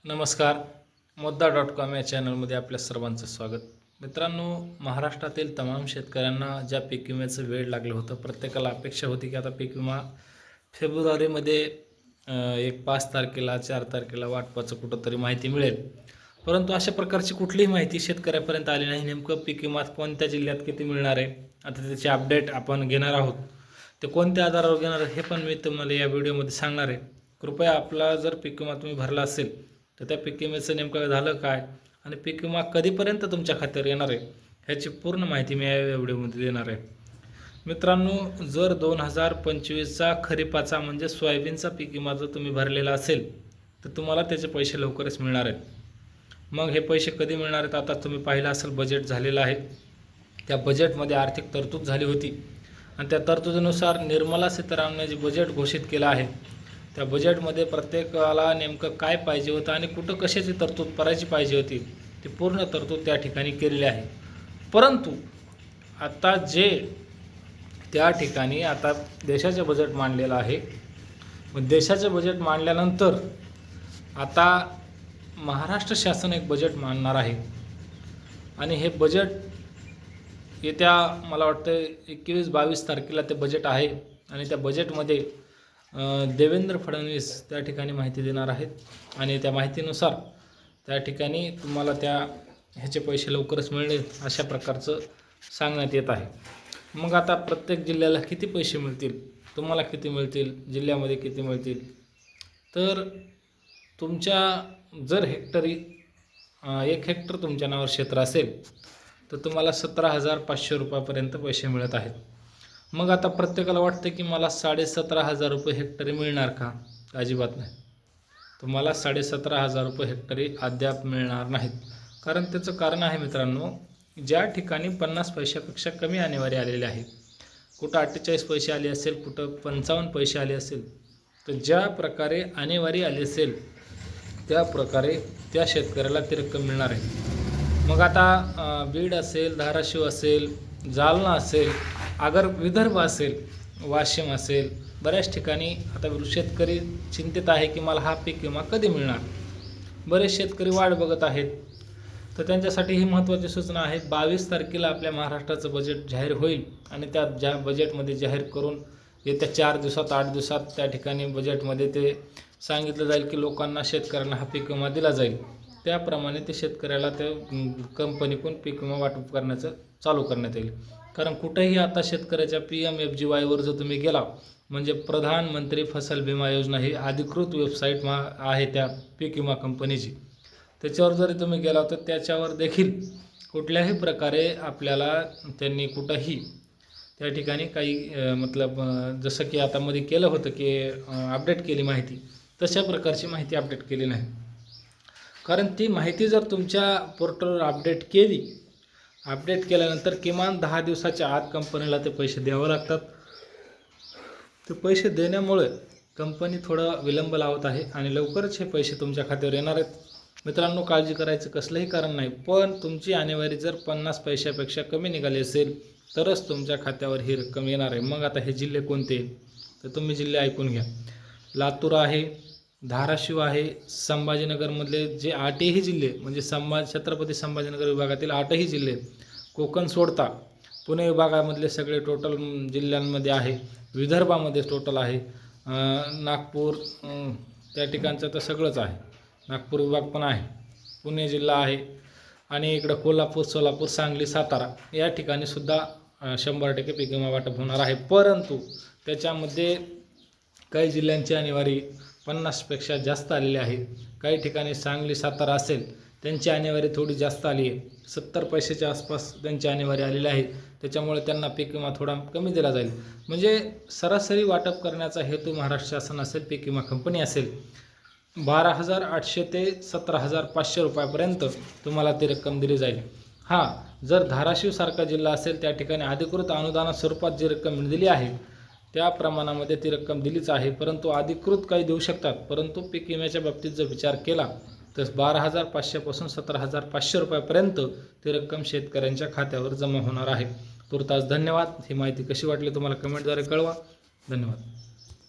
नमस्कार. मुद्दा.com या चॅनलमध्ये आपल्या सर्वांचं स्वागत. मित्रांनो, महाराष्ट्रातील तमाम शेतकऱ्यांना ज्या पीक विम्याचं वेळ लागलं होतं, प्रत्येकाला अपेक्षा होती की आता पीक विमा फेब्रुवारीमध्ये 5 तारखेला 4 तारखेला वाटपाचं कुठंतरी माहिती मिळेल. परंतु अशा प्रकारची कुठलीही माहिती शेतकऱ्यापर्यंत आली नाही. नेमकं पीक विमा कोणत्या जिल्ह्यात किती मिळणार आहे, आता त्याची अपडेट आपण घेणार आहोत. ते कोणत्या आधारावर घेणार हे पण मी तुम्हाला या व्हिडिओमध्ये सांगणार आहे. कृपया आपला जर पीक विमा तुम्ही भरला असेल तर त्या पीक विम्याचं नेमकं झालं काय आणि पीक विमा कधीपर्यंत तुमच्या खात्यावर येणार आहे ह्याची पूर्ण माहिती मी या व्हिडिओमध्ये देणार आहे. मित्रांनो, जर 2025चा खरीपाचा म्हणजे सोयाबीनचा पीक विमा जर तुम्ही भरलेला असेल तर तुम्हाला त्याचे पैसे लवकरच मिळणार आहेत. मग हे पैसे कधी मिळणार आहेत? आता तुम्ही पाहिलं असेल बजेट झालेलं आहे. त्या बजेटमध्ये आर्थिक तरतूद झाली होती आणि त्या तरतुदीनुसार निर्मला सीतारामने जे बजेट घोषित केलं आहे त्या बजेटमध्ये प्रत्येकाला नेमकं काय पाहिजे होतं आणि कुठं कशाची तरतूद करायची पाहिजे होती ती पूर्ण तरतूद त्या ठिकाणी केलेली आहे. परंतु आता जे त्या ठिकाणी आता देशाचे बजेट मांडलेलं आहे, मग देशाचे बजेट मांडल्यानंतर आता महाराष्ट्र शासन एक बजेट मांडणार आहे आणि हे बजेट येत्या मला वाटतं 21-22 तारखेला ते बजेट आहे आणि त्या बजेटमध्ये देवेंद्र फडणवीस त्या ठिकाणी माहिती देणार आहेत आणि त्या माहितीनुसार त्या ठिकाणी तुम्हाला ह्याचे पैसे लवकरच मिळेल अशा प्रकारचं सांगण्यात येत आहे. मग आता प्रत्येक जिल्ह्याला किती पैसे मिळतील, तुम्हाला किती मिळतील, जिल्ह्यामध्ये किती मिळतील, तर तुमच्या जर हेक्टरी 1 हेक्टर तुमच्या नावावर क्षेत्र असेल तर तुम्हाला 17,500 रुपयापर्यंत पैसे मिळत आहेत. मग आता प्रत्येकाला वाटतं की मला 17,500 रुपये हेक्टरी मिळणार का? अजिबात नाही. तुम्हाला 17,500 रुपये हेक्टरी अद्याप मिळणार नाहीत. कारण त्याचं कारण आहे मित्रांनो, ज्या ठिकाणी 50 पैशापेक्षा कमी आणेवारी आलेले आहे, कुठं 48 पैसे आले असेल, कुठं 55 पैसे आले असेल, तर ज्या प्रकारे आणेवारी आली असेल त्या प्रकारे त्या शेतकऱ्याला ती रक्कम मिळणार आहे. मग आता बीड असेल, धाराशिव असेल, जालना असेल, अगर विदर्भ असेल, वाशिम असेल, बऱ्याच ठिकाणी आता शेतकरी चिंतित आहे की मला हा पीक विमा कधी मिळणार. बरेच शेतकरी वाट बघत आहेत. तर त्यांच्यासाठी ही महत्त्वाची सूचना आहे. 22 तारखेला आपल्या महाराष्ट्राचं बजेट जाहीर होईल आणि त्या बजेटमध्ये जाहीर करून येत्या 4 दिवसात 8 दिवसात त्या ठिकाणी बजेटमध्ये ते सांगितलं जाईल की लोकांना, शेतकऱ्यांना हा पीक विमा दिला जाईल. त्याप्रमाणे ते शेतकऱ्याला ते कंपनीकडून पीक विमा वाटप करण्याचं चालू करण्यात येईल. कारण कुठेही आता शेतकऱ्याच्या PMFGYवर जर तुम्ही गेला, म्हणजे प्रधानमंत्री फसल विमा योजना ही अधिकृत वेबसाईट आहे त्या पीक विमा कंपनीची, त्याच्यावर जरी तुम्ही गेला तर त्याच्यावर देखील कुठल्याही प्रकारे आपल्याला त्यांनी कुठंही त्या ठिकाणी काही जसं की आता मध्ये केलं होतं की अपडेट केली माहिती, तशा प्रकारची माहिती अपडेट केली नाही. कारण ती माहिती जर तुमच्या पोर्टलवर अपडेट केल्यानंतर किमान 10 दिवसाच्या आत कंपनीला ते पैसे द्यावे लागतात. ते पैसे देण्यामुळे कंपनी थोडं विलंब लावत आहे आणि लवकरच हे पैसे तुमच्या खात्यावर येणार आहेत. मित्रांनो, काळजी करायचं कसलंही कारण नाही, पण तुमची आणेवारी जर 50 पैशापेक्षा कमी निघाली असेल तरच तुमच्या खात्यावर ही रक्कम येणार आहे. मग आता हे जिल्हे कोणते तर तुम्ही जिल्हे ऐकून घ्या. लातूर आहे, धाराशिव आहे, संभाजीनगरमधले जे 8ही जिल्हे म्हणजे छत्रपती संभाजीनगर विभागातील 8ही जिल्हे, कोकण सोडता पुणे विभागामधले सगळे टोटल जिल्ह्यांमध्ये आहे, विदर्भामध्ये टोटल आहे, नागपूर त्या ठिकाणचं तर सगळंच आहे, नागपूर विभाग पण आहे, पुणे जिल्हा आहे आणि इकडं कोल्हापूर, सोलापूर, सांगली, सातारा या ठिकाणी सुद्धा 100% पीक विमा वाटप होणार आहे. परंतु त्याच्यामध्ये काही जिल्ह्यांची आणेवारी 50पेक्षा जास्त आलेली आहे. काही ठिकाणी सांगली, सातारा असेल त्यांची आणेवारी थोडी जास्त आली आहे, 70 पैशाच्या आसपास त्यांची आणेवारी आलेली आहे. त्याच्यामुळे त्यांना पीक विमा थोडा कमी दिला जाईल. म्हणजे सरासरी वाटप करण्याचा हेतू महाराष्ट्र शासन असेल, पीक विमा कंपनी असेल, 12,800 ते 17,500 रुपयापर्यंत तुम्हाला ती रक्कम दिली जाईल. हां, जर धाराशिवसारखा जिल्हा असेल त्या ठिकाणी अधिकृत अनुदाना स्वरूपात जी रक्कम दिली आहे त्या प्रमाणामध्ये ती रक्कम दिलीच आहे. परंतु अधिकृत काही देऊ शकतात, परंतु पीक विम्याच्या बाबतीत जर विचार केला तर 12,500 पासून 17,500 रुपयापर्यंत ती रक्कम शेतकऱ्यांच्या खात्यावर जमा होणार आहे. तुर्तास धन्यवाद. ही माहिती कशी वाटली तुम्हाला कमेंटद्वारे कळवा. धन्यवाद.